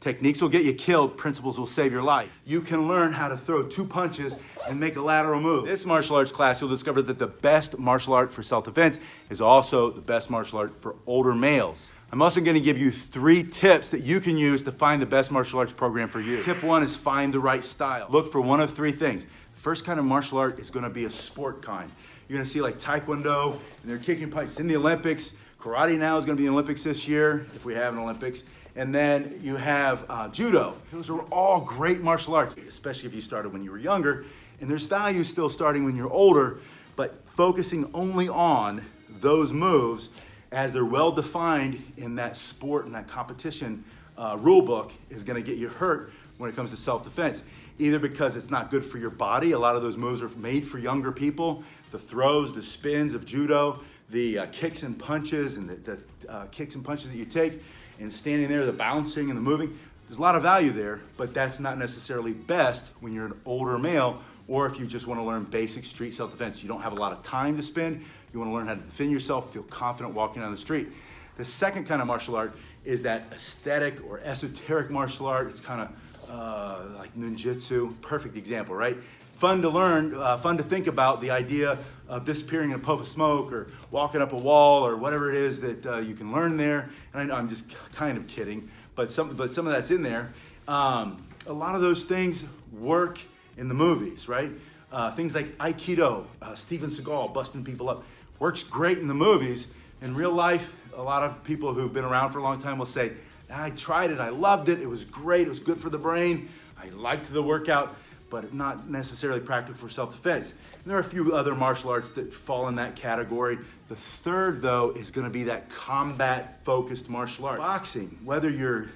Techniques will get you killed, principles will save your life. You can learn how to throw 2 punches and make a lateral move. This martial arts class, you'll discover that the best martial art for self-defense is also the best martial art for older males. I'm also gonna give you 3 tips that you can use to find the best martial arts program for you. Tip 1 is find the right style. Look for one of 3 things. The first kind of martial art is gonna be a sport kind. You're gonna see like Taekwondo, and they're kicking punches in the Olympics. Karate now is gonna be in the Olympics this year, if we have an Olympics. And then you have judo. Those are all great martial arts, especially if you started when you were younger. And there's value still starting when you're older, but focusing only on those moves as they're well defined in that sport and that competition rule book is gonna get you hurt when it comes to self-defense. Either because it's not good for your body, a lot of those moves are made for younger people, the throws, the spins of judo, the kicks and punches and the kicks and punches that you take, and standing there, the bouncing and the moving. There's a lot of value there, but that's not necessarily best when you're an older male, or if you just want to learn basic street self-defense. You don't have a lot of time to spend. You want to learn how to defend yourself, feel confident walking down the street. The second kind of martial art is that aesthetic or esoteric martial art. It's kind of like ninjutsu, perfect example, right? Fun to learn, fun to think about the idea of disappearing in a puff of smoke or walking up a wall or whatever it is that you can learn there. And I know I'm just kind of kidding, but some of that's in there. A lot of those things work in the movies, right? Things like Aikido, Steven Seagal busting people up, works great in the movies. In real life, a lot of people who've been around for a long time will say, I tried it, I loved it, it was great, it was good for the brain, I liked the workout, but not necessarily practical for self-defense. And there are a few other martial arts that fall in that category. The third, though, is gonna be that combat-focused martial art. Boxing, whether you're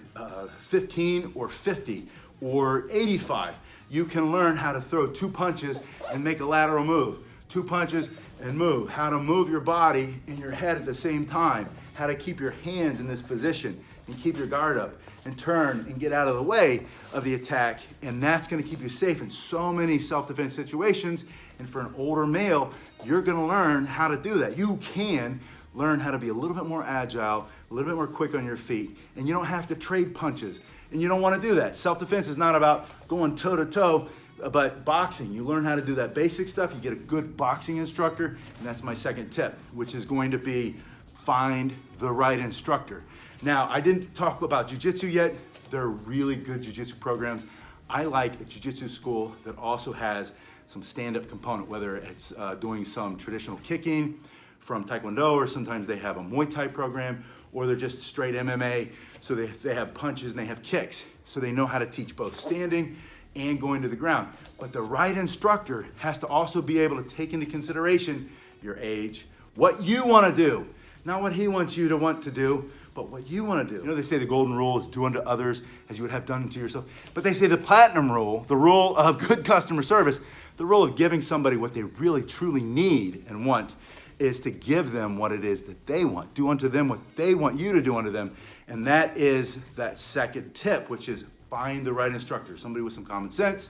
15 or 50 or 85, you can learn how to throw 2 punches and make a lateral move. 2 punches and move. How to move your body and your head at the same time. How to keep your hands in this position and keep your guard up and turn and get out of the way of the attack. And that's gonna keep you safe in so many self-defense situations. And for an older male, you're gonna learn how to do that. You can learn how to be a little bit more agile, a little bit more quick on your feet, and you don't have to trade punches. And you don't wanna do that. Self-defense is not about going toe to toe, but boxing, you learn how to do that basic stuff. You get a good boxing instructor, and that's my second tip, which is going to be find the right instructor. Now, I didn't talk about jiu-jitsu yet. There are really good jiu-jitsu programs. I like a jiu-jitsu school that also has some stand-up component, whether it's doing some traditional kicking from Taekwondo, or sometimes they have a Muay Thai program, or they're just straight MMA. So they have punches and they have kicks. So they know how to teach both standing and going to the ground. But the right instructor has to also be able to take into consideration your age, what you want to do, not what he wants you to want to do, but what you want to do. You know, they say the golden rule is do unto others as you would have done to yourself. But they say the platinum rule, the rule of good customer service, the rule of giving somebody what they really truly need and want, is to give them what it is that they want. Do unto them what they want you to do unto them. And that is that second tip, which is find the right instructor. Somebody with some common sense,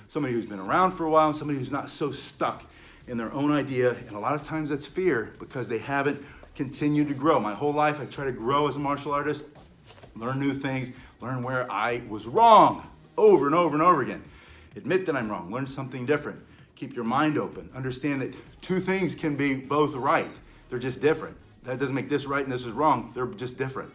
somebody who's been around for a while, and somebody who's not so stuck in their own idea. And a lot of times that's fear because they haven't continued to grow. My whole life I try to grow as a martial artist, learn new things, learn where I was wrong over and over and over again. Admit that I'm wrong, learn something different. Keep your mind open. Understand that 2 things can be both right. They're just different. That doesn't make this right and this is wrong. They're just different.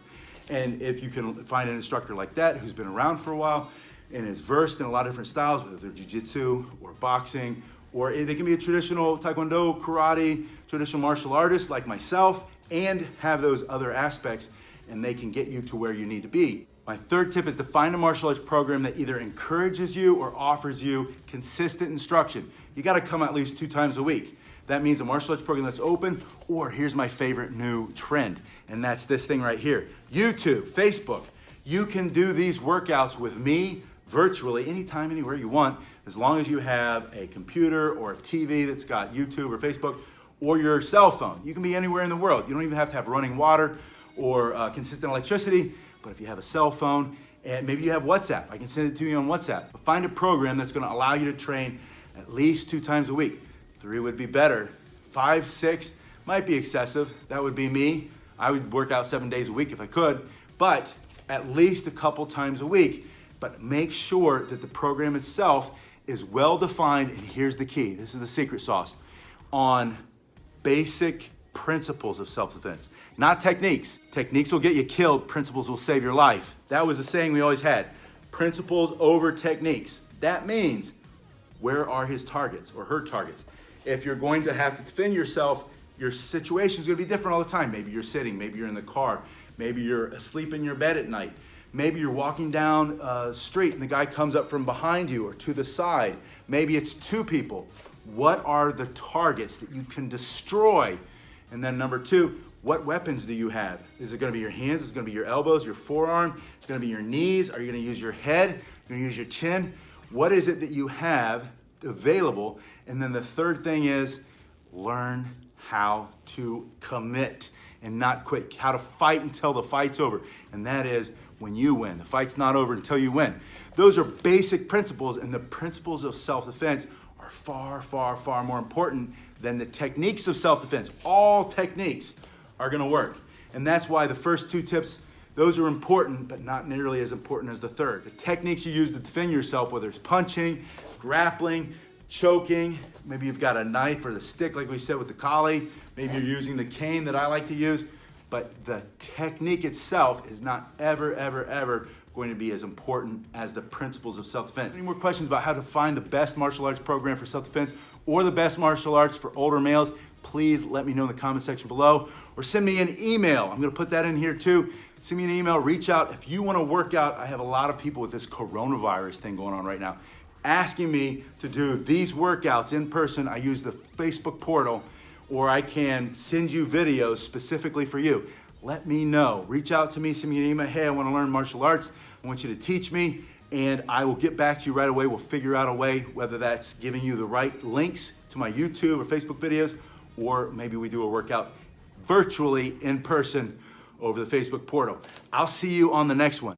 And if you can find an instructor like that who's been around for a while and is versed in a lot of different styles, whether they're jiu-jitsu or boxing, or they can be a traditional Taekwondo, karate, traditional martial artist like myself, and have those other aspects, and they can get you to where you need to be. My third tip is to find a martial arts program that either encourages you or offers you consistent instruction. You gotta come at least 2 times a week. That means a martial arts program that's open, or here's my favorite new trend, and that's this thing right here. YouTube, Facebook. You can do these workouts with me virtually anytime, anywhere you want, as long as you have a computer or a TV that's got YouTube or Facebook, or your cell phone. You can be anywhere in the world. You don't even have to have running water or consistent electricity, but if you have a cell phone, and maybe you have WhatsApp, I can send it to you on WhatsApp. But find a program that's gonna allow you to train at least 2 times a week. 3 would be better. 5, 6 might be excessive. That would be me. I would work out 7 days a week if I could, but at least a couple times a week. But make sure that the program itself is well defined, and here's the key, this is the secret sauce, on basic principles of self-defense, not techniques. Techniques will get you killed, principles will save your life. That was a saying we always had, principles over techniques. That means, where are his targets or her targets? If you're going to have to defend yourself, your situation is going to be different all the time. Maybe you're sitting, maybe you're in the car, maybe you're asleep in your bed at night. Maybe you're walking down a street and the guy comes up from behind you or to the side. Maybe it's two people. What are the targets that you can destroy? And then number two, what weapons do you have? Is it going to be your hands? Is it going to be your elbows, your forearm? It's going to be your knees? Are you going to use your head? Are you going to use your chin? What is it that you have available? And then the third thing is learn how to commit and not quit, how to fight until the fight's over. And that is when you win. The fight's not over until you win. Those are basic principles, and the principles of self-defense are far, far, far more important than the techniques of self-defense. All techniques are gonna work. And that's why the first two tips, those are important, but not nearly as important as the third. The techniques you use to defend yourself, whether it's punching, grappling, choking, maybe you've got a knife or the stick like we said with the collie, maybe you're using the cane that I like to use, but the technique itself is not ever, ever, ever going to be as important as the principles of self-defense. Any more questions about how to find the best martial arts program for self-defense or the best martial arts for older males, please let me know in the comment section below, or send me an email. I'm gonna put that in here too. Send me an email, reach out. If you wanna work out, I have a lot of people with this coronavirus thing going on right now, asking me to do these workouts in person. I use the Facebook portal, or I can send you videos specifically for you. Let me know. Reach out to me, send me an email. Hey, I want to learn martial arts. I want you to teach me, and I will get back to you right away. We'll figure out a way, whether that's giving you the right links to my YouTube or Facebook videos, or maybe we do a workout virtually in person over the Facebook portal. I'll see you on the next one.